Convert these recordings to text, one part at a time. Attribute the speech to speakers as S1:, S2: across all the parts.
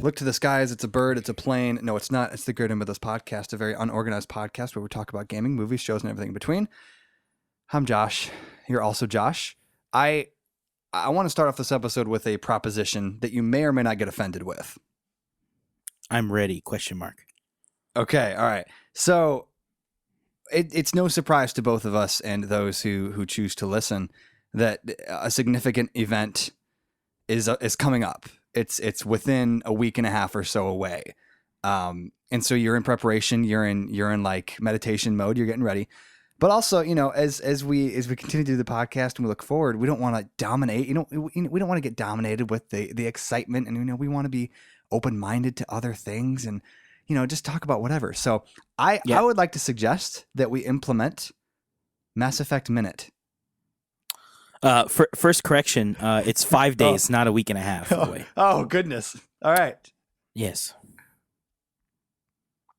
S1: Look to the skies, it's a bird, it's a plane. No, it's not. It's the Great Mythos podcast, a very unorganized podcast where we talk about gaming, movies, shows, and everything in between. I'm Josh. You're also Josh. I want to start off this episode with a proposition that you may or may not get offended with.
S2: I'm ready, ?
S1: Okay, all right. So it's no surprise to both of us and those who choose to listen that a significant event is coming up. It's within a week and a half or so away. And so you're in preparation, you're in like meditation mode, you're getting ready. But also, you know, as we continue to do the podcast and we look forward, we don't want to dominate, we don't want to get dominated with the excitement, and we want to be open-minded to other things and just talk about whatever. So I would like to suggest that we implement Mass Effect Minute.
S2: First correction, it's 5 days, not a week and a half. By the way.
S1: Oh, goodness. All right.
S2: Yes.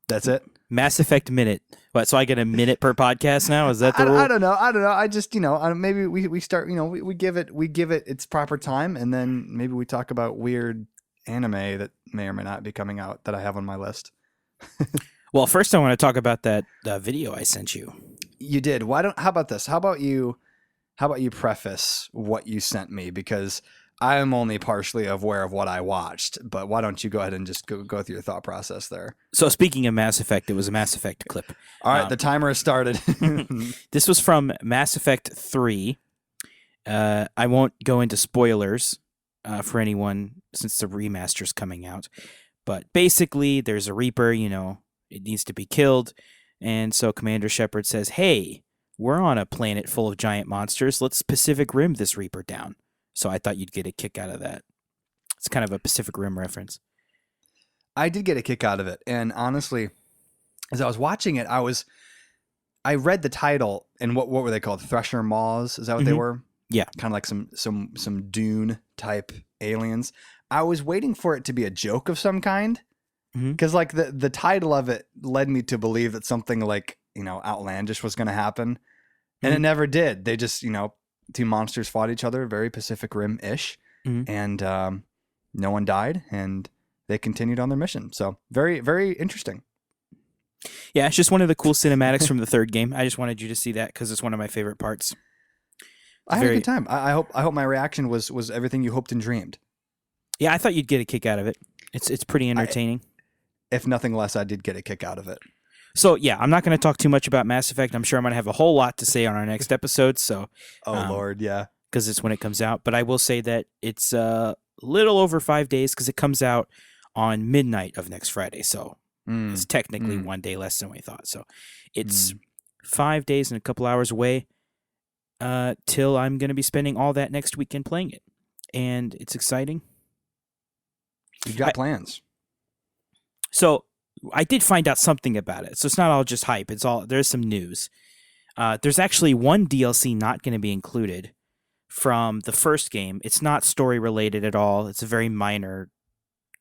S1: That's it?
S2: Mass Effect Minute. What, so I get a minute per podcast now? Is that the rule?
S1: I don't know. I just, maybe we start, we give it its proper time, and then maybe we talk about weird anime that may or may not be coming out that I have on my list.
S2: Well, first I want to talk about that video I sent you.
S1: You did. How about this? How about you preface what you sent me, because I am only partially aware of what I watched, but why don't you go ahead and just go through your thought process there?
S2: So speaking of Mass Effect, it was a Mass Effect clip.
S1: All right, the timer has started.
S2: This was from Mass Effect 3. I won't go into spoilers for anyone since the remaster's coming out, but basically there's a Reaper, it needs to be killed, and so Commander Shepard says, hey, we're on a planet full of giant monsters. Let's Pacific Rim this Reaper down. So I thought you'd get a kick out of that. It's kind of a Pacific Rim reference.
S1: I did get a kick out of it. And honestly, as I was watching it, I read the title, and what were they called? Thresher Maws? Is that what they were?
S2: Yeah.
S1: Kind of like some Dune type aliens. I was waiting for it to be a joke of some kind. Because like the title of it led me to believe that something like, outlandish was going to happen. And it never did. They just, two monsters fought each other, very Pacific Rim-ish. And no one died, and they continued on their mission. So very, very interesting.
S2: Yeah, it's just one of the cool cinematics from the third game. I just wanted you to see that because it's one of my favorite parts.
S1: I had a good time. I hope my reaction was everything you hoped and dreamed.
S2: Yeah, I thought you'd get a kick out of it. It's pretty entertaining.
S1: If nothing less, I did get a kick out of it.
S2: So, yeah, I'm not going to talk too much about Mass Effect. I'm sure I'm going to have a whole lot to say on our next episode. So,
S1: Lord, yeah.
S2: Because it's when it comes out. But I will say that it's a little over 5 days because it comes out on midnight of next Friday. So, it's technically 1 day less than we thought. So, it's 5 days and a couple hours away till I'm going to be spending all that next weekend playing it. And it's exciting.
S1: You've got plans.
S2: So I did find out something about it. So it's not all just hype. There's some news. There's actually one DLC not going to be included from the first game. It's not story related at all. It's a very minor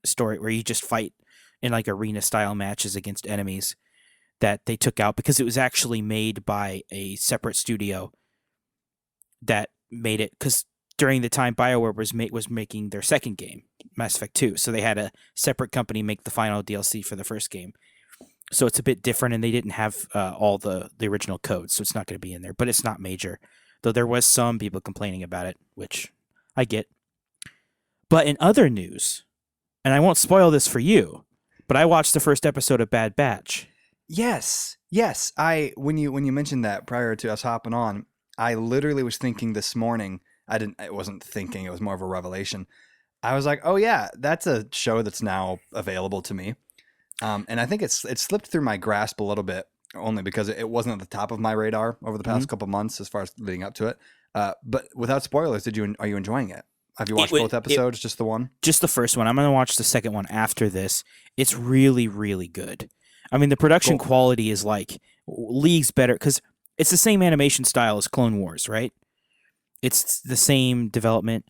S2: story where you just fight in like arena style matches against enemies that they took out because it was actually made by a separate studio that made it, because during the time BioWare was making their second game, Mass Effect 2. So they had a separate company make the final DLC for the first game. So it's a bit different, and they didn't have all the original code, so it's not going to be in there. But it's not major, though there was some people complaining about it, which I get. But in other news, and I won't spoil this for you, but I watched the first episode of Bad Batch.
S1: Yes. When you mentioned that prior to us hopping on, I literally was thinking this morning. I wasn't thinking, it was more of a revelation. I was like, oh yeah, that's a show that's now available to me. And I think it slipped through my grasp a little bit, only because it wasn't at the top of my radar over the past couple months as far as leading up to it. But without spoilers, are you enjoying it? Have you watched both episodes, just the one? Just
S2: the first one. I'm going to watch the second one after this. It's really, really good. I mean, the production quality is like leagues better, because it's the same animation style as Clone Wars, right? It's the same development,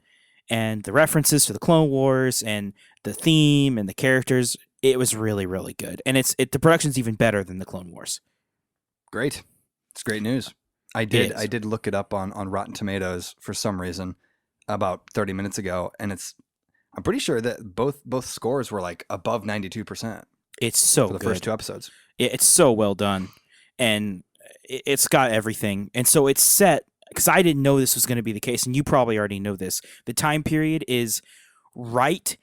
S2: and the references to the Clone Wars and the theme and the characters, it was really, really good. And the production's even better than the Clone Wars.
S1: Great. It's great news.
S2: It
S1: I
S2: is.
S1: did look it up on Rotten Tomatoes for some reason about 30 minutes ago, and I'm pretty sure that both scores were like above 92%
S2: It's so
S1: for the first
S2: good.
S1: two episodes.
S2: It's so well done, and it's got everything. And so it's set because I didn't know this was going to be the case, and you probably already know this. The time period is right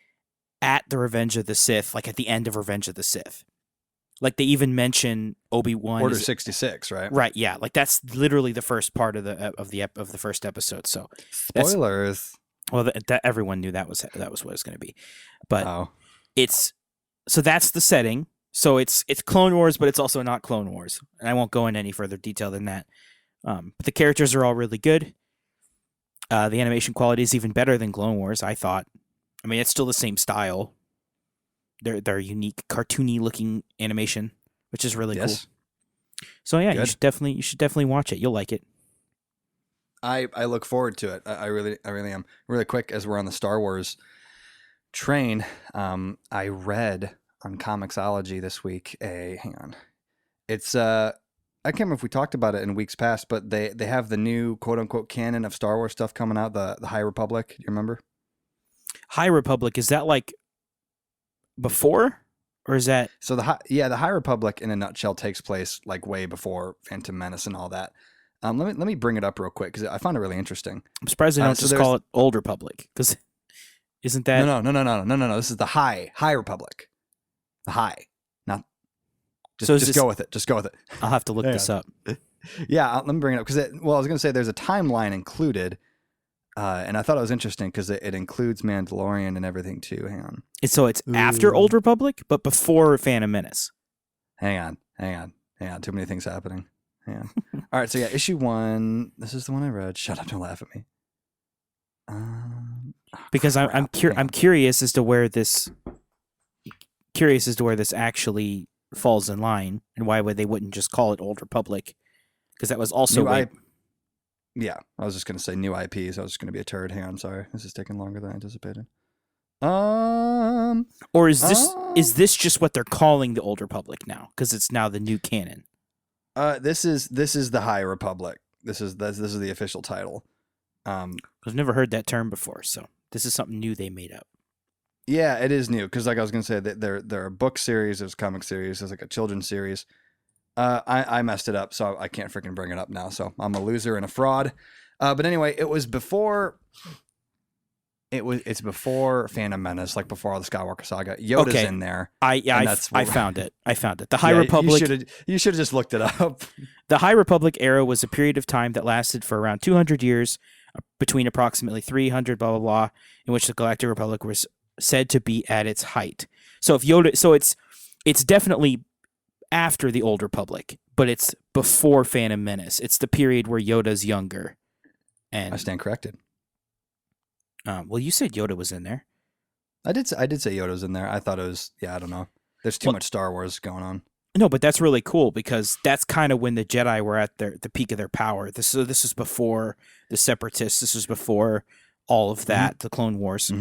S2: at the Revenge of the Sith, like at the end of Revenge of the Sith. Like they even mention Obi-Wan
S1: Order
S2: is
S1: 66, right?
S2: right. Yeah, like that's literally the first part of the first episode. So that's
S1: Spoilers.
S2: well, that everyone knew that was what it was going to be, but
S1: Oh,
S2: it's so that's the setting. So it's Clone Wars, but it's also not Clone Wars, and I won't go into any further detail than that. But the characters are all really good. The animation quality is even better than Clone Wars, I thought. I mean, it's still the same style. They're unique, cartoony looking animation, which is really cool.
S1: yes.
S2: So yeah,
S1: Good.
S2: you should definitely watch it. You'll like it.
S1: I look forward to it. I really am. Really quick, as we're on the Star Wars train, I read on Comixology this week hang on. It's I can't remember if we talked about it in weeks past, but they have the new quote unquote canon of Star Wars stuff coming out, the High Republic. Do you remember?
S2: High Republic, is that like before, or is that
S1: So the High Republic in a nutshell takes place like way before Phantom Menace and all that. Let me bring it up real quick because I found it really interesting.
S2: I'm surprised they don't
S1: so
S2: just call it Old Republic, because isn't that
S1: No. This is the High Republic. The High, not
S2: So is
S1: just
S2: this-
S1: go with it. Just go with it.
S2: I'll have to look
S1: Yeah.
S2: this up.
S1: Yeah, let me bring it up because I was going to say there's a timeline included, and I thought it was interesting because it includes Mandalorian and everything too. Hang on,
S2: And so it's after Old Republic, but before Phantom Menace.
S1: hang on. Too many things happening. Hang on. All right, so yeah, issue 1. This is the one I read. Shut up! Don't laugh at me.
S2: Because
S1: crap.
S2: I'm
S1: Hang on.
S2: I'm curious as to where this actually falls in line, and why would they wouldn't just call it Old Republic, because that was also
S1: New
S2: way-
S1: IP. Yeah, I was just going to say new IPs. I was just going to be a turd. Hang on, sorry. This is taking longer than I anticipated.
S2: or is this just what they're calling the Old Republic now, because it's now the new canon?
S1: This is the High Republic. This is the official title.
S2: I've never heard that term before, so this is something new they made up.
S1: Yeah, it is new because, like I was gonna say, that there are book series, there's comic series, there's like a children's series. I messed it up, so I can't freaking bring it up now. So I'm a loser and a fraud. But anyway, it's before Phantom Menace, like before all the Skywalker saga. Yoda's
S2: Okay.
S1: in there.
S2: I found it. The High Republic.
S1: You should have just looked it up.
S2: The High Republic era was a period of time that lasted for around 200 years, between approximately 300 blah blah blah, in which the Galactic Republic was said to be at its height. So it's definitely after the Old Republic, but it's before Phantom Menace. It's the period where Yoda's younger. And
S1: I stand corrected.
S2: well, you said Yoda was in there.
S1: I did say Yoda's in there. I thought it was. Yeah, I don't know. There's too much Star Wars going on.
S2: No, but that's really cool because that's kind of when the Jedi were at the peak of their power. This was before the Separatists. This was before all of that, the Clone Wars.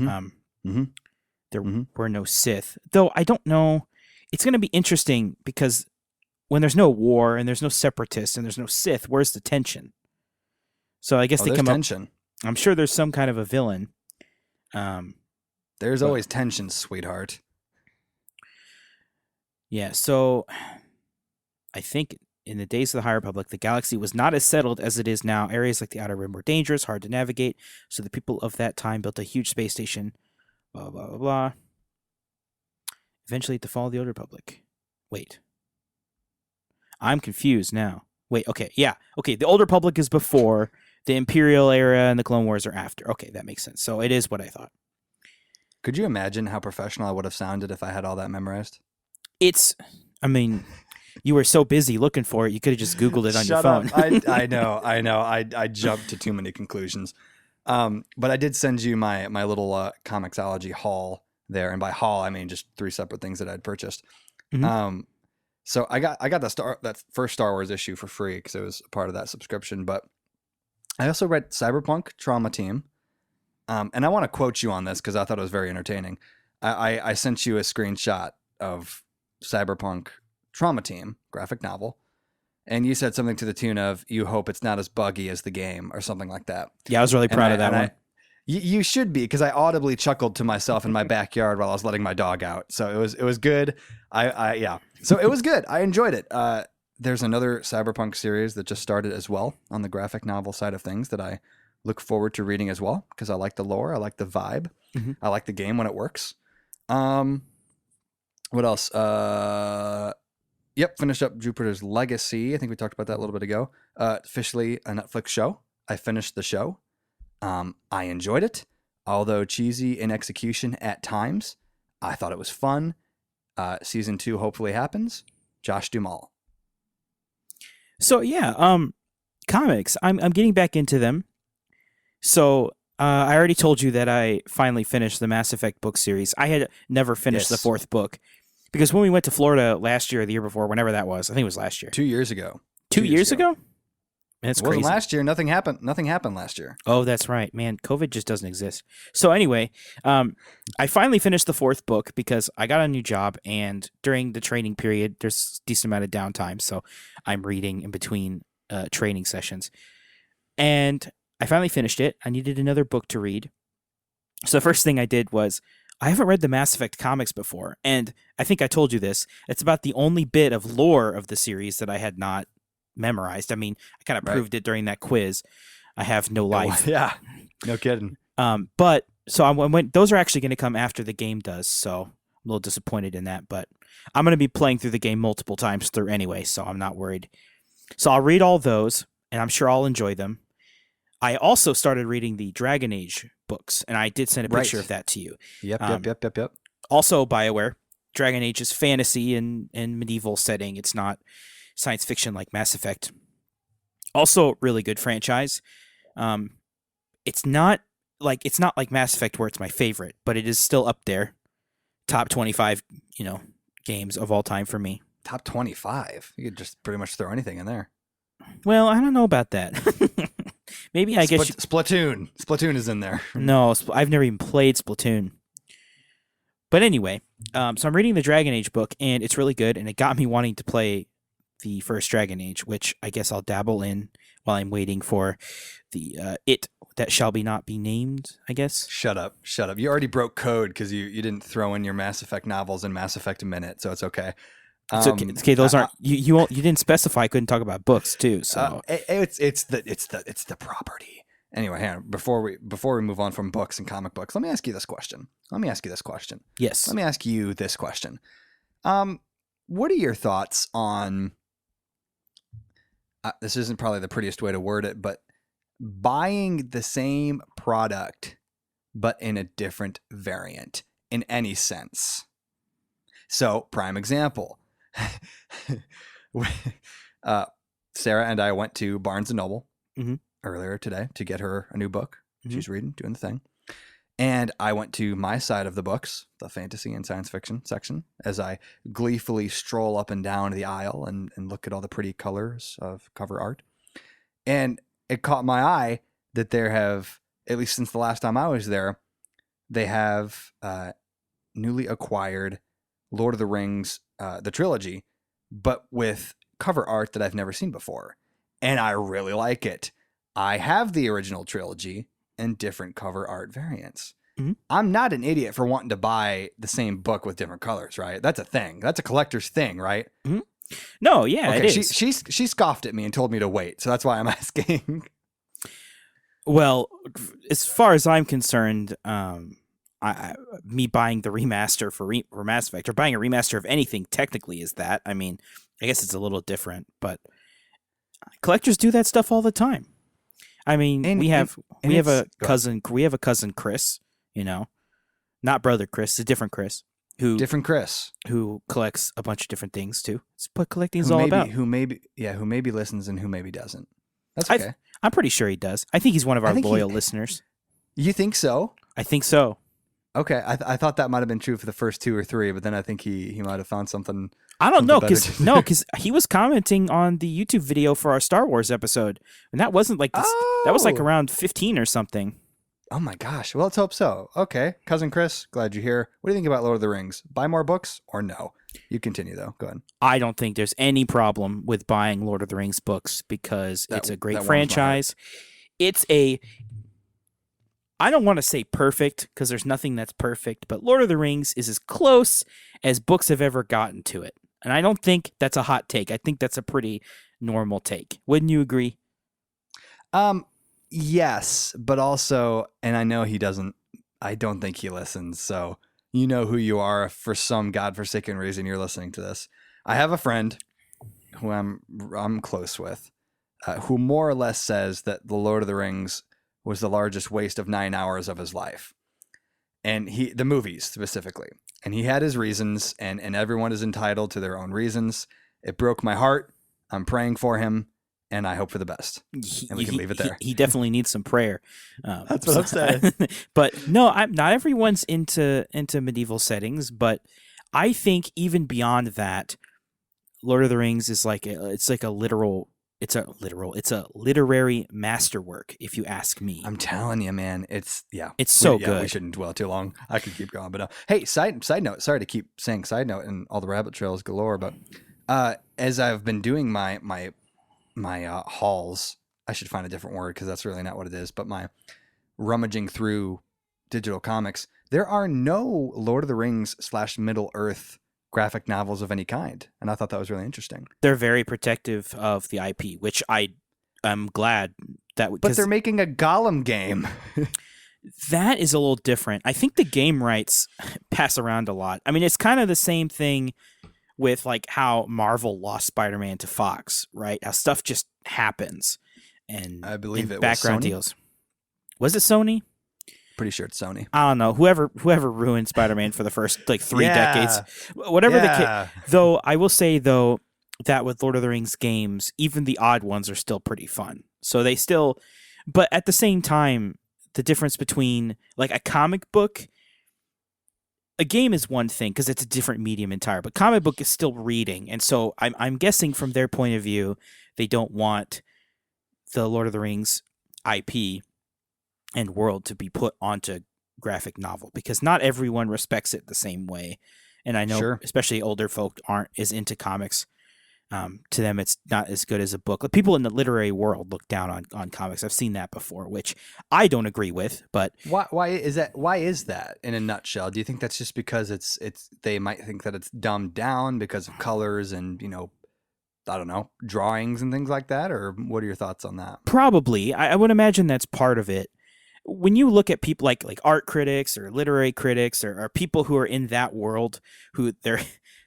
S2: There were no Sith, though. I don't know. It's going to be interesting because when there's no war and there's no Separatists and there's no Sith, where's the tension? So I guess they
S1: there's
S2: come
S1: tension.
S2: up. I'm sure there's some kind of a villain.
S1: There's always tension, sweetheart.
S2: Yeah, so I think in the days of the High Republic, the galaxy was not as settled as it is now. Areas like the Outer Rim were dangerous, hard to navigate, so the people of that time built a huge space station, blah, blah, blah, blah. Eventually, at the fall of the Old Republic. Wait. I'm confused now. Wait, okay, yeah. Okay, the Old Republic is before, the Imperial era and the Clone Wars are after. Okay, that makes sense. So it is what I thought.
S1: Could you imagine how professional I would have sounded if I had all that memorized?
S2: I mean, you were so busy looking for it, you could have just Googled it on your
S1: Shut
S2: phone.
S1: up. I know. I jumped to too many conclusions. But I did send you my little Comixology haul there, and by haul I mean just 3 separate things that I'd purchased.
S2: Mhm.
S1: So I got that first Star Wars issue for free because it was a part of that subscription. But I also read Cyberpunk Trauma Team, and I want to quote you on this because I thought it was very entertaining. I sent you a screenshot of Cyberpunk Trauma Team graphic novel. and you said something to the tune of "You hope it's not as buggy as the game" or something like that.
S2: Yeah, I was really proud of that one.
S1: You should be, because I audibly chuckled to myself in my backyard while I was letting my dog out. So it was good. Yeah. So it was good. I enjoyed it. There's another Cyberpunk series that just started as well on the graphic novel side of things that I look forward to reading as well, because I like the lore, I like the vibe, I like the game when it works. What else? Yep, finished up Jupiter's Legacy. I think we talked about that a little bit ago. Officially a Netflix show. I finished the show. I enjoyed it, although cheesy in execution at times. I thought it was fun. Season 2 hopefully happens. Josh Duhamel.
S2: So yeah, comics. I'm getting back into them. So I already told you that I finally finished the Mass Effect book series. I had never finished the 4th book because when we went to Florida last year or the year before, whenever that was, I think it was last year.
S1: 2 years ago.
S2: 2 years ago? That's
S1: it wasn't
S2: crazy.
S1: last year. Nothing happened last year.
S2: Oh, that's right, man. COVID just doesn't exist. So anyway, I finally finished the 4th book because I got a new job, and during the training period, there's a decent amount of downtime. So I'm reading in between training sessions, and I finally finished it. I needed another book to read. So the first thing I did was, I haven't read the Mass Effect comics before, and I think I told you this. It's about the only bit of lore of the series that I had not memorized. I mean, I kind of proved it during that quiz. I have no life.
S1: Yeah, no kidding.
S2: But so I went. Those are actually going to come after the game does. So I'm a little disappointed in that, but I'm going to be playing through the game multiple times through anyway, so I'm not worried. So I'll read all those, and I'm sure I'll enjoy them. I also started reading the Dragon Age books, and I did send a picture of that to you.
S1: Yep.
S2: Also, BioWare. Dragon Age is fantasy and medieval setting. It's not science fiction like Mass Effect. Also, really good franchise. It's not like Mass Effect where it's my favorite, but it is still up there. Top 25, games of all time for me.
S1: Top 25. You could just pretty much throw anything in there.
S2: Well, I don't know about that. Maybe I guess
S1: Splatoon. Splatoon is in there.
S2: No, I've never even played Splatoon. But anyway, so I'm reading the Dragon Age book, and it's really good, and it got me wanting to play the first Dragon Age, which I guess I'll dabble in while I'm waiting for the It That Shall Be Not Be Named, I guess.
S1: Shut up. You already broke code because you didn't throw in your Mass Effect novels in Mass Effect a minute, so it's okay.
S2: It's okay. It's okay. Those aren't you didn't specify I couldn't talk about books too. So
S1: it's the property. Anyway, hang on. Before we move on from books and comic books, let me ask you this question.
S2: Yes.
S1: Let me ask you this question. What are your thoughts on? This isn't probably the prettiest way to word it, but buying the same product but in a different variant in any sense. So, prime example. Sarah and I went to Barnes & Noble earlier today to get her a new book. She's reading, doing the thing. And I went to my side of the books, the fantasy and science fiction section, as I gleefully stroll up and down the aisle and look at all the pretty colors of cover art. And it caught my eye that there have, at least since the last time I was there, they have newly acquired Lord of the Rings, the trilogy, but with cover art that I've never seen before. And I really like it. I have the original trilogy and different cover art variants. I'm not an idiot for wanting to buy the same book with different colors, right? That's a thing. That's a collector's thing, right?
S2: No, yeah,
S1: okay,
S2: it is.
S1: She scoffed at me and told me to wait, so that's why I'm asking.
S2: Well, as far as I'm concerned, me buying the remaster for Mass Effect, or buying a remaster of anything technically is that. I mean, I guess it's a little different, but collectors do that stuff all the time. I mean, we have a cousin Chris, not brother Chris, a different Chris who collects a bunch of different things too. That's what collecting is all about.
S1: Who maybe listens and who maybe doesn't. That's okay.
S2: I'm pretty sure he does. I think he's one of our loyal listeners.
S1: You think so?
S2: I think so.
S1: Okay, I thought that might have been true for the first 2 or 3, but then I think he might have found something.
S2: I don't know, because he was commenting on the YouTube video for our Star Wars episode, and that wasn't like this. That was like around 15 or something.
S1: Oh my gosh. Well, let's hope so. Okay. Cousin Chris, glad you're here. What do you think about Lord of the Rings? Buy more books or no? You continue though. Go ahead.
S2: I don't think there's any problem with buying Lord of the Rings books because
S1: That
S2: it's a great
S1: that warms my heart.
S2: franchise. It's a I don't want to say perfect because there's nothing that's perfect, but Lord of the Rings is as close as books have ever gotten to it. And I don't think that's a hot take. I think that's a pretty normal take. Wouldn't you agree?
S1: Um, yes, but also, and I know he doesn't. I don't think he listens. So you know who you are. If for some godforsaken reason you're listening to this. I have a friend who I'm close with, who more or less says that the Lord of the Rings was the largest waste of 9 hours of his life, and the movies specifically. And he had his reasons, and everyone is entitled to their own reasons. It broke my heart. I'm praying for him, and I hope for the best. And we can leave it there.
S2: He definitely needs some prayer.
S1: That's what I'm saying.
S2: But no, not everyone's into medieval settings. But I think even beyond that, Lord of the Rings is it's a literary masterwork, if you ask me.
S1: I'm telling you, man, it's
S2: so good.
S1: We shouldn't dwell too long. I could keep going, but hey, side note. Sorry to keep saying side note and all the rabbit trails galore, but as I've been doing my hauls, I should find a different word because that's really not what it is. But my rummaging through digital comics, there are no Lord of the Rings / Middle Earth graphic novels of any kind, and I thought that was really interesting.
S2: They're very protective of the IP, which I'm glad that.
S1: But they're making a Gollum game.
S2: That is a little different. I think the game rights pass around a lot. I mean, it's kind of the same thing with like how Marvel lost Spider-Man to Fox, right? How stuff just happens, and
S1: I believe it was
S2: background
S1: Sony?
S2: deals. Was it Sony?
S1: Pretty sure it's Sony.
S2: I don't know. Whoever ruined Spider-Man for the first like 3 decades, whatever the case. Though I will say though that with Lord of the Rings games, even the odd ones are still pretty fun. So they still, but at the same time, the difference between like a comic book, a game is one thing because it's a different medium entirely, but comic book is still reading, and so I'm guessing from their point of view, they don't want the Lord of the Rings IP and world to be put onto graphic novel because not everyone respects it the same way. And I know especially older folk aren't as into comics. To them, it's not as good as a book. Like, people in the literary world look down on comics. I've seen that before, which I don't agree with. But
S1: why is that? Why is that in a nutshell? Do you think that's just because it's they might think that it's dumbed down because of colors and I don't know, drawings and things like that? Or what are your thoughts on that?
S2: Probably. I would imagine that's part of it. When you look at people like art critics or literary critics or people who are in that world, who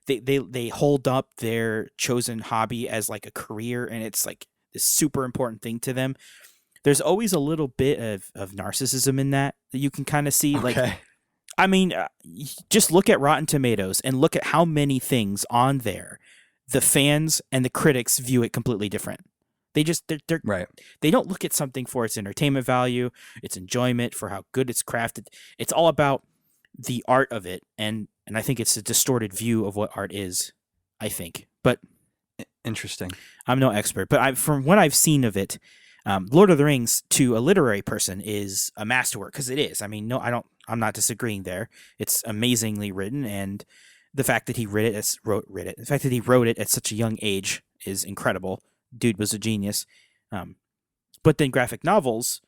S2: they hold up their chosen hobby as like a career, and it's like this super important thing to them, there's always a little bit of narcissism in that you can kind of see.
S1: Okay.
S2: Like, I mean, just look at Rotten Tomatoes and look at how many things on there the fans and the critics view it completely different. They're
S1: right.
S2: They don't look at something for its entertainment value, its enjoyment, for how good it's crafted. It's all about the art of it, and I think it's a distorted view of what art is, I think. But
S1: interesting.
S2: I'm no expert, but from what I've seen of it, Lord of the Rings to a literary person is a masterwork, because it is. I mean, I'm not disagreeing there. It's amazingly written, and the fact that he wrote it at such a young age is incredible. Dude was a genius. But then graphic novels,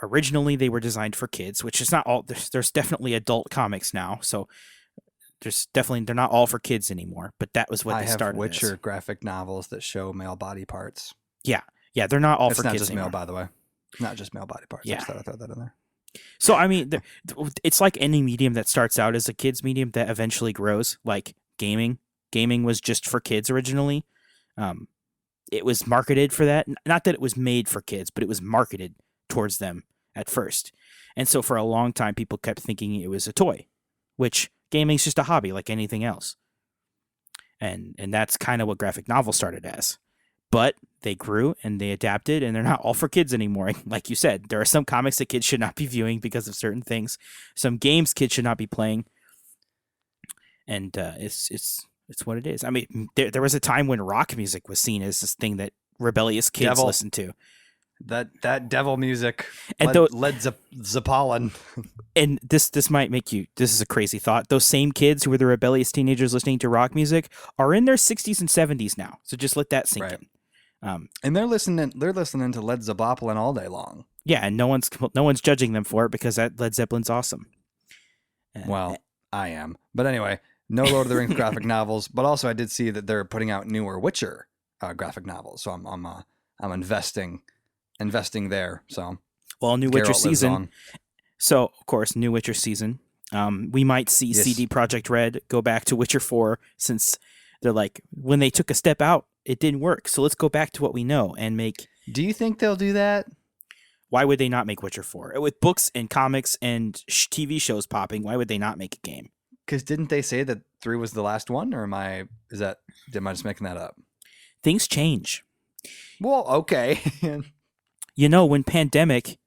S2: originally they were designed for kids, which is not all. There's definitely adult comics now, so they're not all for kids anymore. But that was what they started. I have
S1: Witcher graphic novels that show male body parts.
S2: Yeah, they're not all for kids.
S1: Not just
S2: anymore.
S1: male, by the way. Not just male body parts.
S2: Yeah.
S1: I just thought I'd throw that in there.
S2: So I mean, it's like any medium that starts out as a kids medium that eventually grows. Like gaming. Gaming was just for kids originally. It was marketed for that. Not that it was made for kids, but it was marketed towards them at first. And so for a long time, people kept thinking it was a toy, which gaming's just a hobby like anything else. And that's kind of what graphic novels started as. But they grew and they adapted, and they're not all for kids anymore. Like you said, there are some comics that kids should not be viewing because of certain things. Some games kids should not be playing. And it's what it is. I mean, there was a time when rock music was seen as this thing that rebellious kids listened to.
S1: That devil music,
S2: And
S1: Zeppelin.
S2: and this might make you, this is a crazy thought. Those same kids who were the rebellious teenagers listening to rock music are in their 60s and 70s now. So just let that sink
S1: Right.
S2: in.
S1: And they're listening to Led Zeppelin all day long.
S2: Yeah, and no one's judging them for it because that Led Zeppelin's awesome.
S1: Well, I am. But anyway, no Lord of the Rings graphic novels, but also I did see that they're putting out newer Witcher graphic novels. So I'm investing there. So
S2: well, new
S1: Geralt
S2: Witcher
S1: lives
S2: season.
S1: on.
S2: So, of course, new Witcher season. We might see
S1: Yes.
S2: CD Projekt Red go back to Witcher 4 since they're like, when they took a step out, it didn't work. So let's go back to what we know and make.
S1: Do you think they'll do that?
S2: Why would they not make Witcher 4? With books and comics and TV shows popping, why would they not make a game?
S1: Because didn't they say that 3 was the last one? Or am I just making that up?
S2: Things change.
S1: Well, okay.
S2: You know, when Pandemic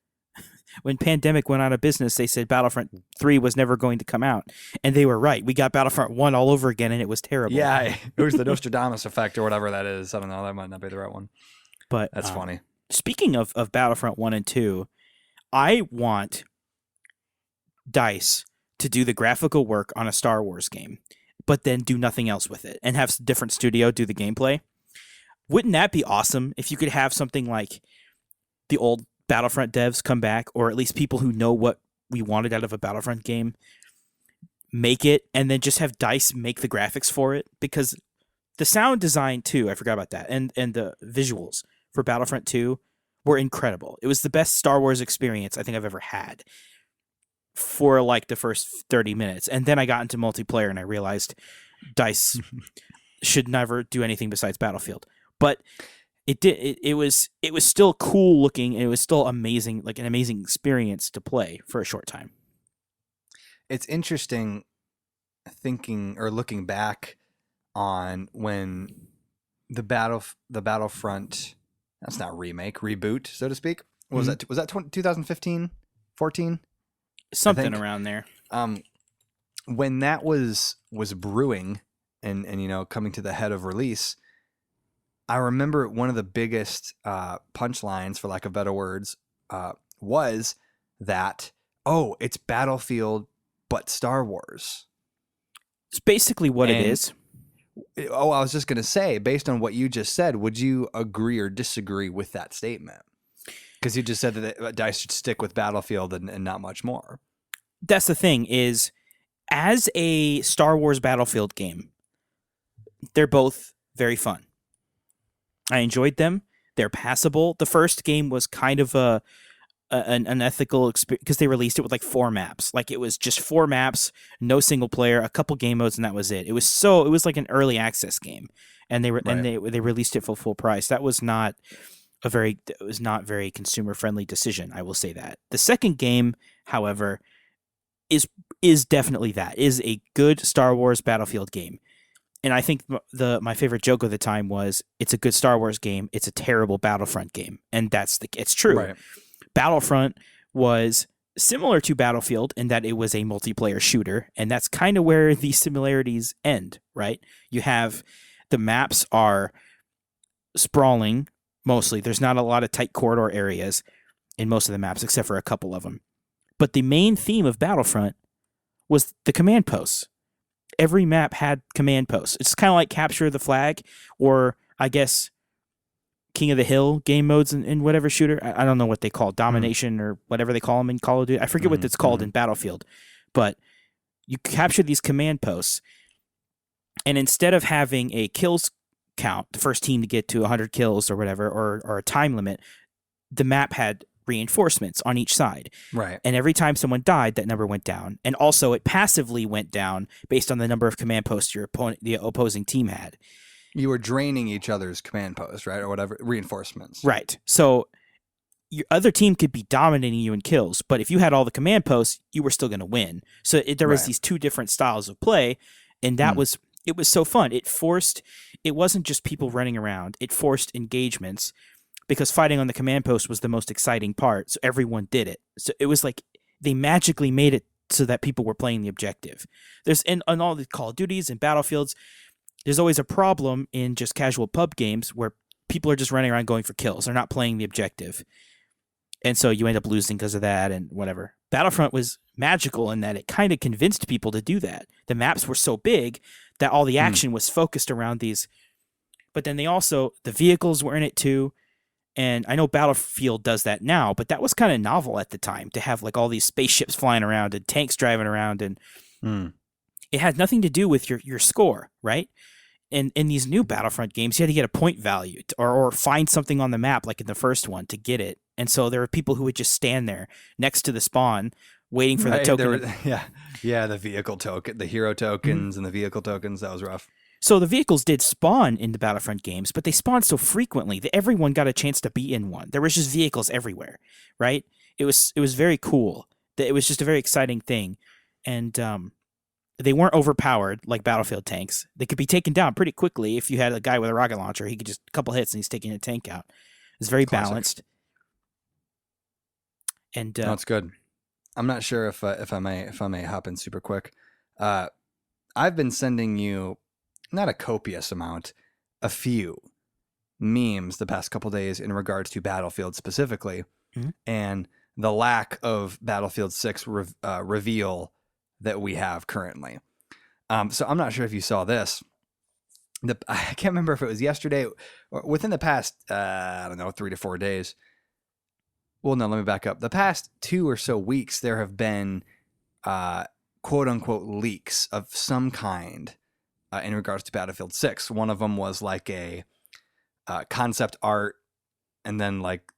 S2: went out of business, they said Battlefront 3 was never going to come out. And they were right. We got Battlefront 1 all over again, and it was terrible.
S1: Yeah, it was the Nostradamus effect or whatever that is. I don't know. That might not be the right one.
S2: But
S1: That's funny.
S2: Speaking of Battlefront 1 and 2, I want DICE to do the graphical work on a Star Wars game, but then do nothing else with it and have a different studio do the gameplay. Wouldn't that be awesome if you could have something like the old Battlefront devs come back, or at least people who know what we wanted out of a Battlefront game, make it, and then just have DICE make the graphics for it? Because the sound design too, I forgot about that, and the visuals for Battlefront 2 were incredible. It was the best Star Wars experience I think I've ever had for like the first 30 minutes. And then I got into multiplayer and I realized DICE should never do anything besides Battlefield. But it was still cool looking, and it was still amazing, like an amazing experience to play for a short time.
S1: It's interesting thinking or looking back on when the Battlefront, that's not remake, reboot, so to speak. What was that? Was that 2015, 14?
S2: Something around there.
S1: When that was brewing and coming to the head of release, I remember one of the biggest punchlines, for lack of better words, was that, oh, it's Battlefield but Star Wars.
S2: It's basically what it is.
S1: Oh, I was just going to say, based on what you just said, would you agree or disagree with that statement? Because you just said that DICE should stick with Battlefield and not much more.
S2: That's the thing, is as a Star Wars Battlefield game, they're both very fun. I enjoyed them. They're passable. The first game was kind of an unethical experience because they released it with like 4 maps. Like it was just 4 maps, no single player, a couple game modes, and that was it. It was like an early access game, and they released it for full price. That was not very consumer friendly decision. I will say that. The second game, however, is definitely that. Is a good Star Wars Battlefield game. And I think my favorite joke of the time was, it's a good Star Wars game, it's a terrible Battlefront game. And it's true. Right. Battlefront was similar to Battlefield in that it was a multiplayer shooter, and that's kind of where the similarities end, right? You have the maps are sprawling mostly. There's not a lot of tight corridor areas in most of the maps except for a couple of them. But the main theme of Battlefront was the command posts. Every map had command posts. It's kind of like Capture the Flag, or I guess King of the Hill game modes in whatever shooter. I don't know what they call it, Domination or whatever they call them in Call of Duty. I forget what it's called in Battlefield. But you capture these command posts, and instead of having a kills count, the first team to get to 100 kills or whatever, or a time limit, the map had reinforcements on each side.
S1: Right.
S2: And every time someone died, that number went down. And also it passively went down based on the number of command posts the opposing team had.
S1: You were draining each other's command posts, right? Or whatever, reinforcements.
S2: Right. So your other team could be dominating you in kills, but if you had all the command posts, you were still going to win. So there was these 2 different styles of play, and it was so fun. It wasn't just people running around. It forced engagements, because fighting on the command post was the most exciting part. So everyone did it. So it was like they magically made it so that people were playing the objective. There's in all the Call of Duties and Battlefields, there's always a problem in just casual pub games where people are just running around going for kills. They're not playing the objective. And so you end up losing because of that and whatever. Battlefront was magical in that it kind of convinced people to do that. The maps were so big that all the action was focused around these. But then the vehicles were in it too. And I know Battlefield does that now, but that was kind of novel at the time to have like all these spaceships flying around and tanks driving around. And it had nothing to do with your score, right? And in these new Battlefront games, you had to get a point value or find something on the map, like in the first one, to get it. And so there were people who would just stand there next to the spawn waiting for the token.
S1: The vehicle token, the hero tokens and the vehicle tokens. That was rough.
S2: So the vehicles did spawn in the Battlefront games, but they spawned so frequently that everyone got a chance to be in one. There was just vehicles everywhere, right? It was very cool. It was just a very exciting thing. And they weren't overpowered like Battlefield tanks. They could be taken down pretty quickly. If you had a guy with a rocket launcher, he could just a couple hits and he's taking a tank out. It's very balanced. And
S1: that's good. I'm not sure if I may hop in super quick. I've been sending you not a copious amount, a few memes the past couple days in regards to Battlefield specifically, and the lack of Battlefield 6 reveal that we have currently. So I'm not sure if you saw this. I can't remember if it was yesterday or within the past, 3 to 4 days. Well, no, let me back up. The past 2 or so weeks, there have been quote unquote leaks of some kind in regards to Battlefield 6. One of them was like a concept art and then like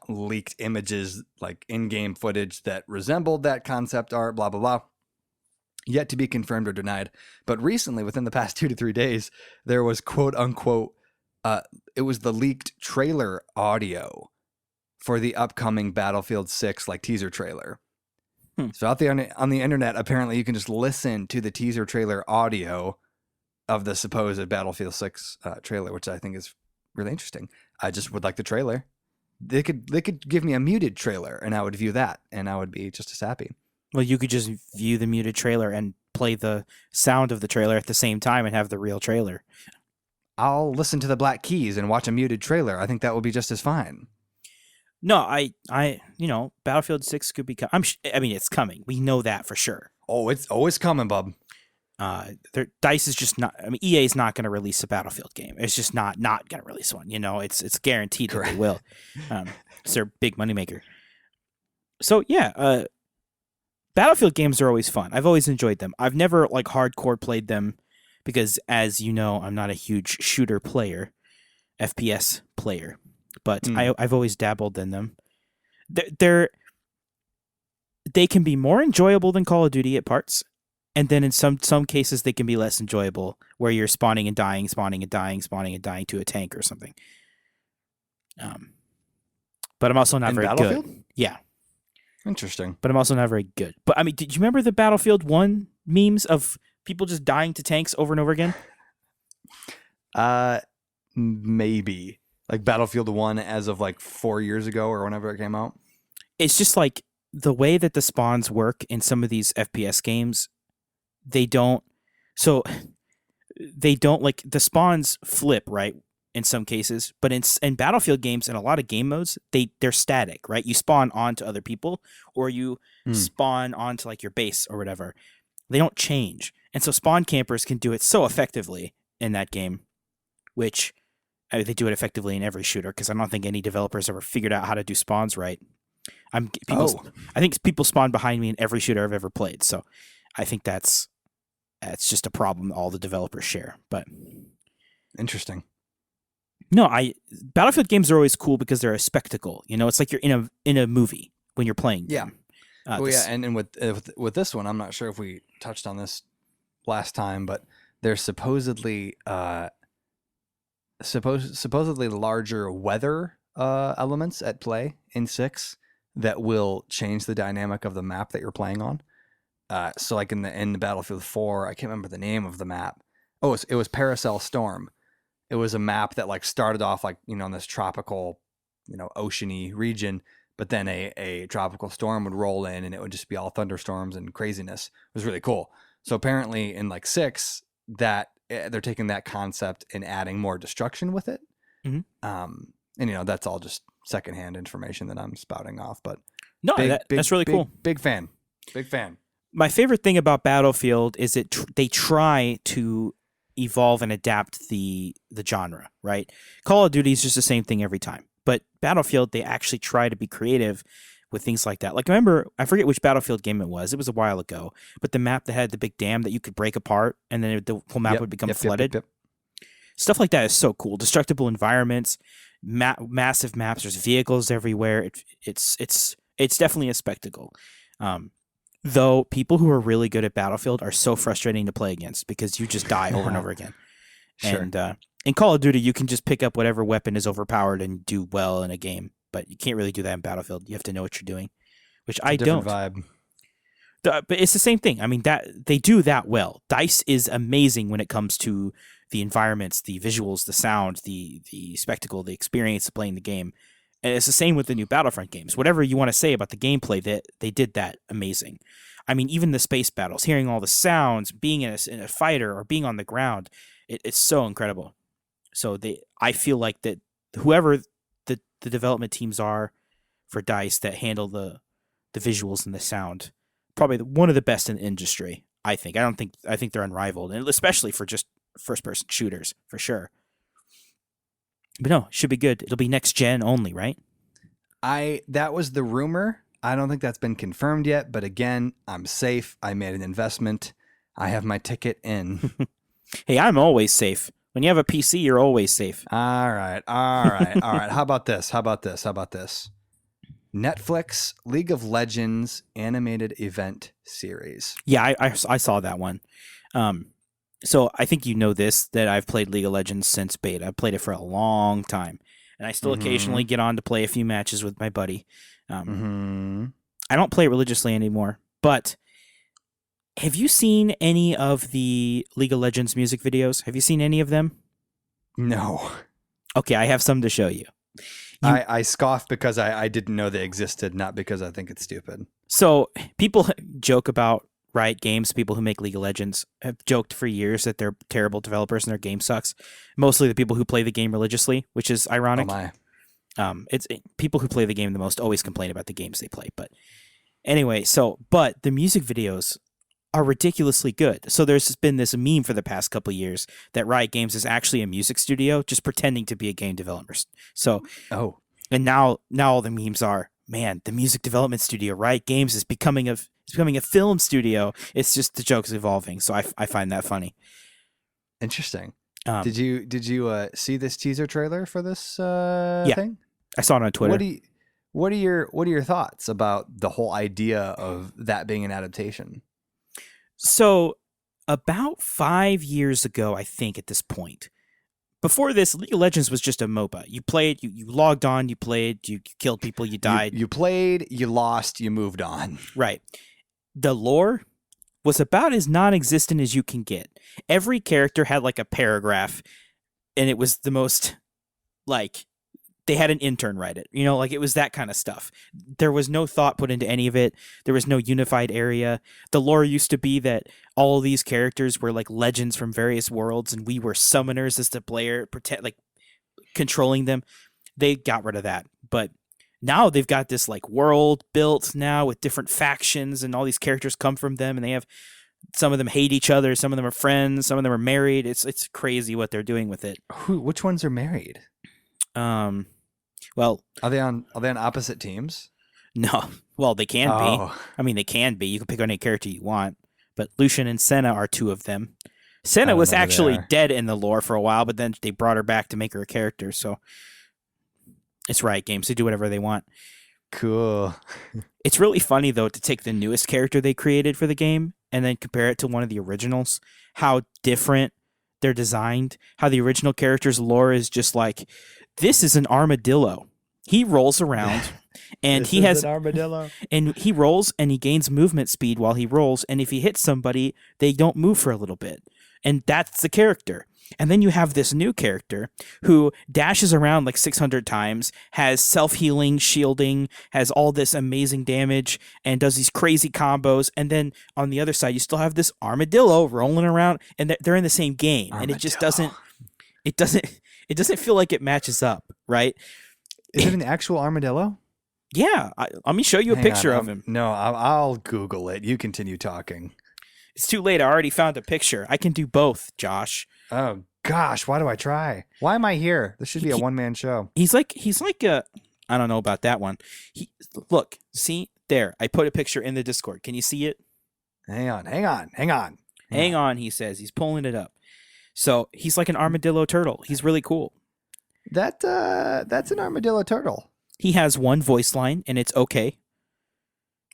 S1: leaked images, like in-game footage that resembled that concept art, blah, blah, blah. Yet to be confirmed or denied. But recently, within the past 2 to 3 days, there was quote unquote, it was the leaked trailer audio for the upcoming Battlefield 6 like teaser trailer. So out there on the internet, apparently you can just listen to the teaser trailer audio of the supposed Battlefield 6 trailer, which I think is really interesting. I just would like the trailer. They could give me a muted trailer and I would view that and I would be just as happy.
S2: Well, you could just view the muted trailer and play the sound of the trailer at the same time and have the real trailer.
S1: I'll listen to the Black Keys and watch a muted trailer. I think that will be just as fine.
S2: No, Battlefield 6 could be it's coming. We know that for sure.
S1: Oh, it's coming, bub.
S2: DICE is just not. I mean, EA is not going to release a Battlefield game. It's just not going to release one. It's guaranteed that they will. It's their big moneymaker. So yeah, Battlefield games are always fun. I've always enjoyed them. I've never like hardcore played them because, as you know, I'm not a huge shooter player, FPS player. But I've always dabbled in them. They can be more enjoyable than Call of Duty at parts, and then in some cases they can be less enjoyable, where you're spawning and dying, spawning and dying, spawning and dying to a tank or something. But I'm also not very good. Yeah,
S1: interesting.
S2: But I'm also not very good. But I mean, did you remember the Battlefield 1 memes of people just dying to tanks over and over again?
S1: Maybe. Like Battlefield 1 as of like 4 years ago or whenever it came out?
S2: It's just like the way that the spawns work in some of these FPS games, they don't like the spawns flip, right? In some cases, but in Battlefield games and a lot of game modes, they're static, right? You spawn onto other people or you spawn onto like your base or whatever. They don't change. And so spawn campers can do it so effectively in that game, which they do it effectively in every shooter because I don't think any developers ever figured out how to do spawns right. I think people spawn behind me in every shooter I've ever played. So I think that's just a problem all the developers share. But
S1: interesting.
S2: No, Battlefield games are always cool because they're a spectacle. It's like you're in a movie when you're playing.
S1: Yeah. And with this one, I'm not sure if we touched on this last time, but there's supposedly larger weather elements at play in 6 that will change the dynamic of the map that you're playing on. So like in the Battlefield 4, I can't remember the name of the map. Oh, it was Paracel Storm. It was a map that like started off like, in this tropical, oceany region, but then a tropical storm would roll in and it would just be all thunderstorms and craziness. It was really cool. So apparently in like 6 that they're taking that concept and adding more destruction with it.
S2: Mhm.
S1: And that's all just secondhand information that I'm spouting off. But
S2: No, that's really cool.
S1: Big fan. Big fan.
S2: My favorite thing about Battlefield is they try to evolve and adapt the genre, right? Call of Duty is just the same thing every time. But Battlefield, they actually try to be creative with things like that. Like, remember, I forget which Battlefield game it was. It was a while ago. But the map that had the big dam that you could break apart and then the whole map would become flooded.
S1: Yep.
S2: Stuff like that is so cool. Destructible environments, massive maps. There's vehicles everywhere. It's definitely a spectacle. Though people who are really good at Battlefield are so frustrating to play against because you just die over and over again.
S1: Sure.
S2: And in Call of Duty, you can just pick up whatever weapon is overpowered and do well in a game. But you can't really do that in Battlefield. You have to know what you're doing, which I don't.
S1: Vibe.
S2: But it's the same thing. I mean, that they do that well. DICE is amazing when it comes to the environments, the visuals, the sound, the spectacle, the experience of playing the game. And it's the same with the new Battlefront games. Whatever you want to say about the gameplay, that they did that amazing. I mean, even the space battles, hearing all the sounds, being in a fighter or being on the ground, it's so incredible. So I feel like that whoever the development teams are for DICE that handle the visuals and the sound, probably one of the best in the industry. I think they're unrivaled, and especially for just first-person shooters for sure. But no, should be good. It'll be next gen only, right?
S1: That was the rumor. I don't think that's been confirmed yet, but again, I'm safe. I made an investment. I have my ticket in.
S2: Hey, I'm always safe. When you have a PC, you're always safe.
S1: All right. How about this? Netflix League of Legends animated event series.
S2: Yeah, I saw that one. So I think you know this, that I've played League of Legends since beta. I've played it for a long time. And I still occasionally get on to play a few matches with my buddy. I don't play it religiously anymore. But have you seen any of the League of Legends music videos? Have you seen any of them?
S1: No.
S2: Okay, I have some to show you.
S1: I scoff because I didn't know they existed, not because I think it's stupid.
S2: So people joke about Riot Games, people who make League of Legends, have joked for years that they're terrible developers and their game sucks. Mostly the people who play the game religiously, which is ironic.
S1: Oh my.
S2: It's people who play the game the most always complain about the games they play. But anyway, but the music videos are ridiculously good. So there's been this meme for the past couple of years that Riot Games is actually a music studio just pretending to be a game developer. So, and now all the memes are, man, the music development studio, Riot Games, is becoming a film studio. It's just the joke's evolving. So I find that funny.
S1: Interesting. Did you see this teaser trailer for this thing?
S2: I saw it on Twitter.
S1: What are your thoughts about the whole idea of that being an adaptation?
S2: So about 5 years ago, I think at this point, before this, League of Legends was just a MOBA. You played, you logged on, you played, you killed people, you died.
S1: You played, you lost, you moved on.
S2: Right. The lore was about as non-existent as you can get. Every character had like a paragraph, and it was the most, like, they had an intern write it. Like it was that kind of stuff. There was no thought put into any of it. There was no unified area. The lore used to be that all these characters were like legends from various worlds, and we were summoners as the player, controlling them. They got rid of that. But now they've got this like world built now with different factions, and all these characters come from them, and they have, some of them hate each other, some of them are friends, some of them are married. It's crazy what they're doing with it.
S1: Which ones are married?
S2: Well,
S1: are they on opposite teams?
S2: No. Well, they can be. I mean, they can be. You can pick on any character you want. But Lucian and Senna are two of them. Senna was actually dead in the lore for a while, but then they brought her back to make her a character. So it's Riot Games. They do whatever they want.
S1: Cool.
S2: It's really funny, though, to take the newest character they created for the game and then compare it to one of the originals. How different they're designed. How the original character's lore is just like, this is an armadillo. He rolls around, and he has
S1: an armadillo,
S2: and he rolls, and he gains movement speed while he rolls. And if he hits somebody, they don't move for a little bit, and that's the character. And then you have this new character who dashes around like 600 times, has self-healing, shielding, has all this amazing damage, and does these crazy combos. And then on the other side, you still have this armadillo rolling around, and they're in the same game, and it just doesn't. It doesn't feel like it matches up, right?
S1: Is it an actual armadillo?
S2: Yeah, let me show you a
S1: Hang
S2: picture
S1: on,
S2: of him.
S1: No, I'll Google it. You continue talking.
S2: It's too late. I already found a picture. I can do both, Josh.
S1: Oh gosh, why do I try? Why am I here? This should be a one-man show.
S2: He's like a. I don't know about that one. Look, see there. I put a picture in the Discord. Can you see it?
S1: Hang on.
S2: Hang on, he says. He's pulling it up. So he's like an armadillo turtle. He's really cool.
S1: That's an armadillo turtle.
S2: He has one voice line, and it's okay.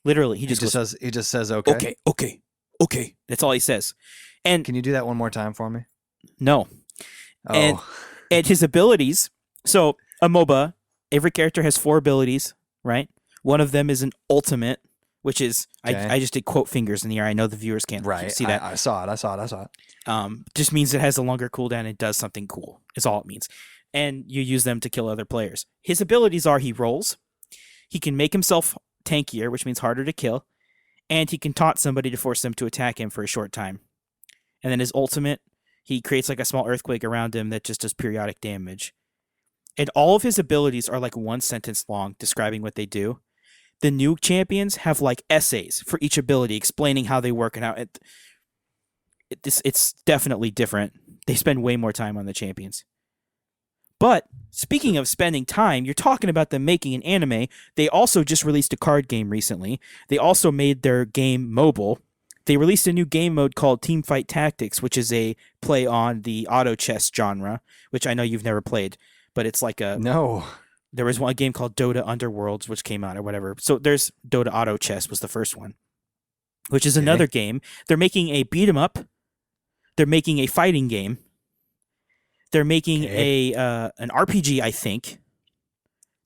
S2: Literally, he just
S1: says okay.
S2: Okay. That's all he says. And
S1: can you do that one more time for me?
S2: No.
S1: Oh.
S2: And his abilities. So a MOBA, every character has 4 abilities, right? One of them is an ultimate, which is okay. I just did quote fingers in the air. I know the viewers can't see that.
S1: I saw it.
S2: Just means it has a longer cooldown and it does something cool. Is all it means. And you use them to kill other players. His abilities are he rolls, he can make himself tankier, which means harder to kill, and he can taunt somebody to force them to attack him for a short time. And then his ultimate, he creates like a small earthquake around him that just does periodic damage. And all of his abilities are like 1 sentence long describing what they do. The new champions have like essays for each ability explaining how they work and how it's definitely different. They spend way more time on the champions. But speaking of spending time, you're talking about them making an anime. They also just released a card game recently. They also made their game mobile. They released a new game mode called Teamfight Tactics, which is a play on the auto chess genre, which I know you've never played, but it's like a...
S1: No.
S2: There was one game called Dota Underworlds, which came out or whatever. So there's Dota Auto Chess was the first one, which is another game. They're making a beat 'em up. They're making a fighting game. They're making an RPG, I think.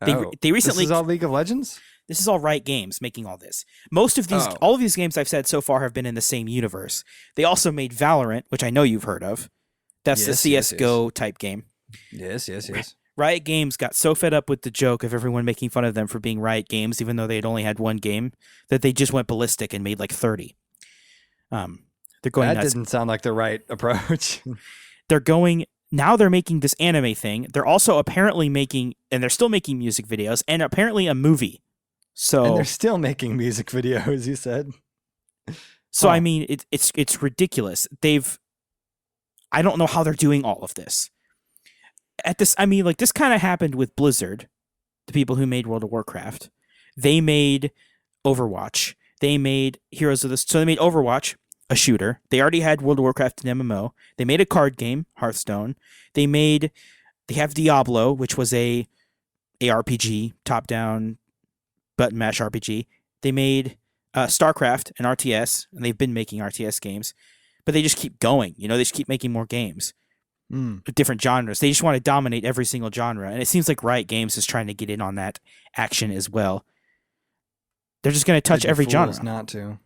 S2: They recently...
S1: This is all League of Legends?
S2: This is all Riot Games making all this. Most of these, all of these games I've said so far have been in the same universe. They also made Valorant, which I know you've heard of. That's the CSGO type game.
S1: Yes.
S2: Riot Games got so fed up with the joke of everyone making fun of them for being Riot Games, even though they had only had one game, that they just went ballistic and made like 30. They're going nuts.
S1: That didn't sound like the right approach.
S2: Now they're making this anime thing. They're also apparently making, and they're still making music videos, and apparently a movie.
S1: And they're still making music videos, you said.
S2: So I mean, it's ridiculous. I don't know how they're doing all of this. This kind of happened with Blizzard, the people who made World of Warcraft. They made Overwatch. They made so they made Overwatch, a shooter. They already had World of Warcraft and MMO. They made a card game, Hearthstone. They have Diablo, which was a RPG, top-down button mash RPG. They made StarCraft, an RTS, and they've been making RTS games, but they just keep going. They just keep making more games. Different genres. They just want to dominate every single genre, and it seems like Riot Games is trying to get in on that action as well. They're just going to touch every genre.
S1: Not to.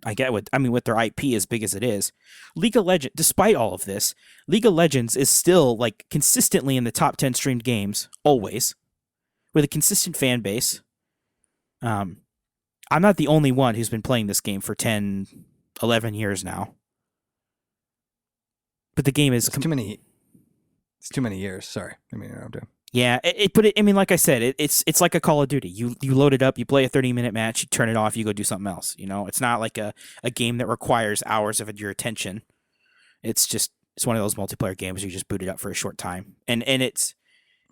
S2: I get with their IP as big as it is. League of Legends, despite all of this, League of Legends is still like consistently in the top 10 streamed games, always, with a consistent fan base. I'm not the only one who's been playing this game for 10, 11 years now. But the game is...
S1: It's too many years. Sorry. I mean,
S2: yeah, like I said, it's like a Call of Duty. You load it up, you play a 30-minute match, you turn it off, you go do something else. It's not like a game that requires hours of your attention. It's one of those multiplayer games where you just boot it up for a short time. And it's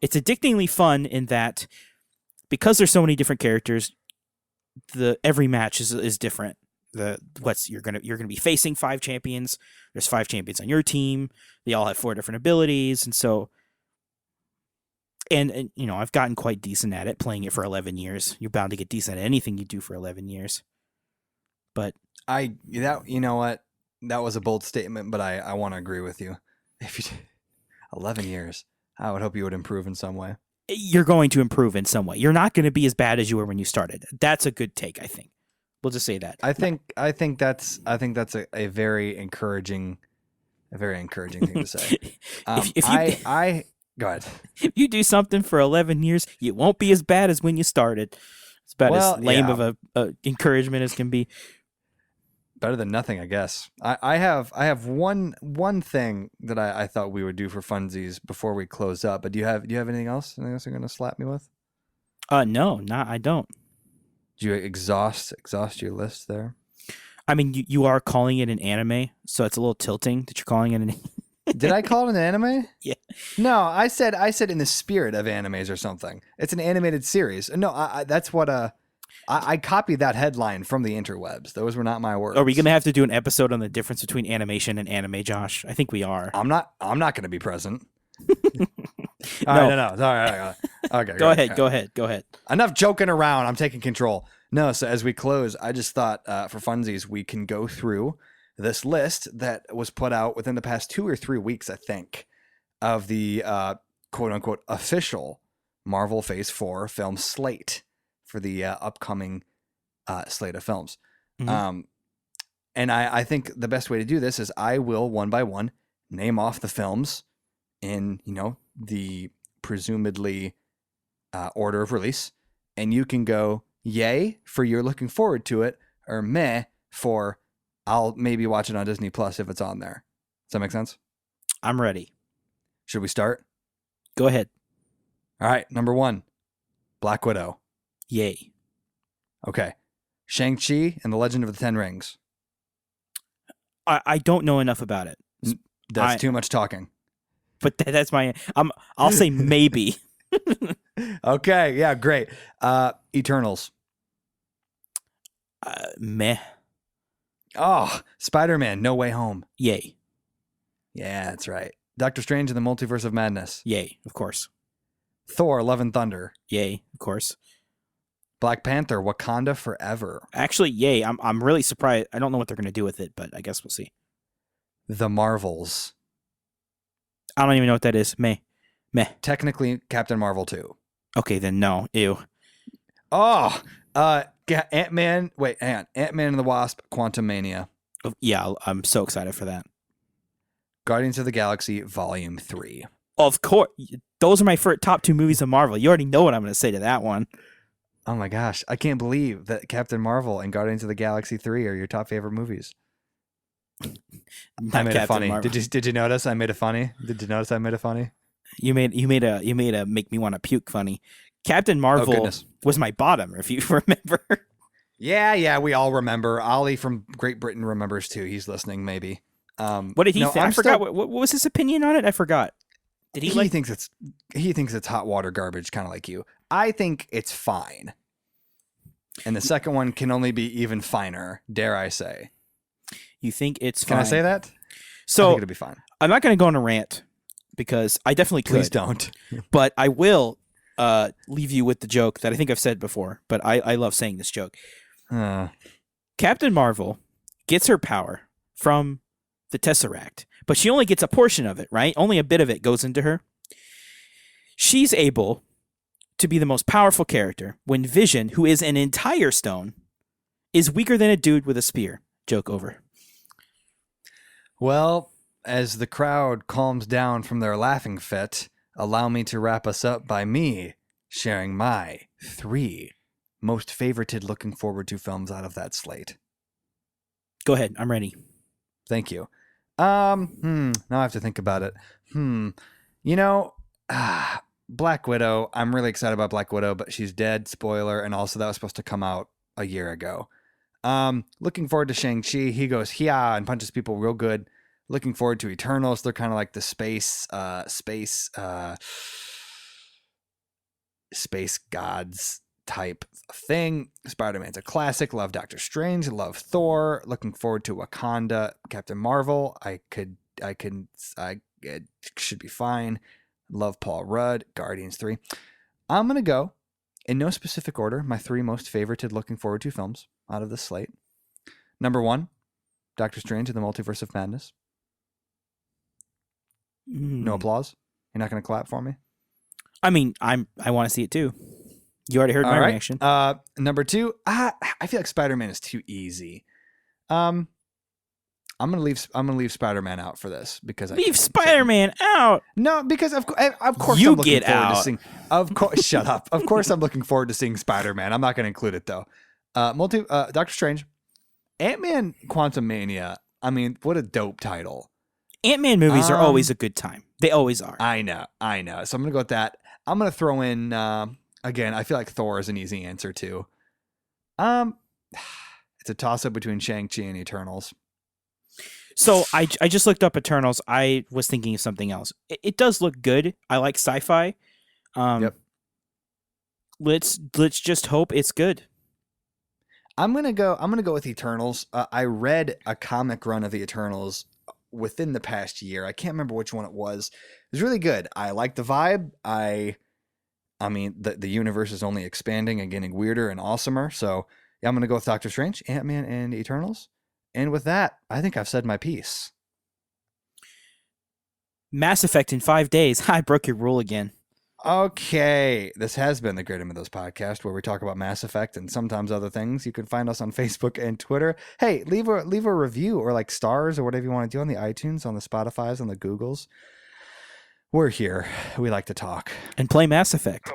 S2: addictingly fun in that because there's so many different characters, every match is different. You're gonna be facing 5 champions. There's 5 champions on your team. They all have 4 different abilities, and so and I've gotten quite decent at it playing it for 11 years. You're bound to get decent at anything you do for 11 years. But
S1: you know what? That was a bold statement, but I want to agree with you. If you 11 years, I would hope you would improve in some way.
S2: You're going to improve in some way. You're not going to be as bad as you were when you started. That's a good take, I think. We'll just say that.
S1: I think that's a very encouraging thing to say. Go ahead.
S2: If you do something for 11 years, you won't be as bad as when you started. It's about as lame of a encouragement as can be.
S1: Better than nothing, I guess. I have one thing that I thought we would do for funsies before we close up. But do you have anything else? Anything else you're gonna slap me with?
S2: No, I don't.
S1: Did you exhaust your list there?
S2: I mean, you are calling it an anime, so it's a little tilting that you're calling it an.
S1: Did I call it an anime?
S2: Yeah.
S1: No, I said in the spirit of animes or something. It's an animated series. No, that's what I copied that headline from the interwebs. Those were not my words.
S2: Are we gonna have to do an episode on the difference between animation and anime, Josh? I think we are.
S1: I'm not going to be present. All right, no. All right. Okay.
S2: Go ahead.
S1: Enough joking around. I'm taking control. No, so as we close, I just thought for funsies, we can go through this list that was put out within the past 2 or 3 weeks, I think, of the quote unquote official Marvel Phase 4 film slate for the upcoming slate of films.
S2: Mm-hmm.
S1: And I think the best way to do this is I will one by one name off the films in, the presumably order of release. And you can go yay for you're looking forward to it, or meh for I'll maybe watch it on Disney Plus if it's on there. Does that make sense?
S2: I'm ready.
S1: Should we start?
S2: Go ahead.
S1: All right. Number 1, Black Widow.
S2: Yay.
S1: Okay. Shang-Chi and the Legend of the Ten Rings.
S2: I don't know enough about it.
S1: That's too much talking.
S2: But that's my. I'll say maybe.
S1: Okay. Yeah. Great. Eternals.
S2: Meh.
S1: Oh, Spider-Man, No Way Home.
S2: Yay.
S1: Yeah, that's right. Doctor Strange and the Multiverse of Madness.
S2: Yay, of course.
S1: Thor, Love and Thunder.
S2: Yay, of course.
S1: Black Panther, Wakanda Forever.
S2: Actually, yay. I'm really surprised. I don't know what they're going to do with it, but I guess we'll see.
S1: The Marvels.
S2: I don't even know what that is. Meh.
S1: Technically, Captain Marvel 2.
S2: Okay, then no. Ew.
S1: Oh, Ant-Man. Wait, hang on. Ant-Man and the Wasp, Quantumania.
S2: Yeah, I'm so excited for that.
S1: Guardians of the Galaxy, Volume 3.
S2: Of course. Those are my top 2 movies of Marvel. You already know what I'm going to say to that one.
S1: Oh my gosh. I can't believe that Captain Marvel and Guardians of the Galaxy 3 are your top favorite movies. I made it funny. Did you notice I made it funny? Did you notice I made it funny?
S2: You made a make me want to puke funny. Captain Marvel was my bottom, if you remember.
S1: Yeah, we all remember. Ollie from Great Britain remembers too. He's listening, maybe.
S2: What did he think? I forgot. What was his opinion on it? I forgot. Did he
S1: thinks it's hot water garbage, kind of like you. I think it's fine. And the second one can only be even finer, dare I say.
S2: You think it's fine?
S1: Can I say that?
S2: So
S1: I think it'll be fine.
S2: I'm not going to go on a rant because I definitely could.
S1: Please don't.
S2: But I will leave you with the joke that I think I've said before, but I love saying this joke. Captain Marvel gets her power from the Tesseract, but she only gets a portion of it, right? Only a bit of it goes into her. She's able to be the most powerful character when Vision, who is an entire stone, is weaker than a dude with a spear. Joke over.
S1: Well, as the crowd calms down from their laughing fit, allow me to wrap us up by me sharing my 3 most favorited looking forward to films out of that slate.
S2: Go ahead. I'm ready.
S1: Thank you. Now I have to think about it. Black Widow. I'm really excited about Black Widow, but she's dead. Spoiler. And also that was supposed to come out a year ago. Looking forward to Shang-Chi. He goes, "Hia," and punches people real good. Looking forward to Eternals. They're kind of like the space gods type thing. Spider-Man's a classic. Love Doctor Strange. Love Thor. Looking forward to Wakanda. Captain Marvel. It should be fine. Love Paul Rudd. Guardians 3. I'm going to go in no specific order. My 3 most favorited looking forward to films out of this slate. Number 1, Doctor Strange and the Multiverse of Madness. No applause? You're not going to clap for me?
S2: I mean, I want to see it too. You already heard my reaction.
S1: Number 2, I feel like Spider-Man is too easy. I'm gonna leave Spider-Man out for this because
S2: leave Spider-Man out.
S1: No, because of course
S2: you
S1: I'm looking
S2: get
S1: forward
S2: out.
S1: to seeing. Of course, shut up. Of course I'm looking forward to seeing Spider-Man. I'm not gonna include it though. Doctor Strange, Ant-Man Quantumania. I mean, what a dope title.
S2: Ant-Man movies are always a good time. They always are.
S1: I know. So I'm gonna go with that. I'm gonna throw in again. I feel like Thor is an easy answer too. It's a toss-up between Shang-Chi and Eternals.
S2: So I just looked up Eternals. I was thinking of something else. It does look good. I like sci-fi.
S1: Yep.
S2: Let's just hope it's good.
S1: I'm gonna go with Eternals. I read a comic run of the Eternals within the past year. I can't remember which one it was. It was really good. I like the vibe. I mean, the universe is only expanding and getting weirder and awesomer. So yeah, I'm gonna go with Doctor Strange, Ant-Man, and Eternals. And with that, I think I've said my piece.
S2: Mass Effect in 5 days. I broke your rule again.
S1: Okay, this has been the Greater Mythos podcast, where we talk about Mass Effect and sometimes other things. You can find us on Facebook and Twitter. Hey, leave a review or like stars or whatever you want to do on the iTunes, on the Spotify's, on the Googles. We're here. We like to talk
S2: And play Mass Effect.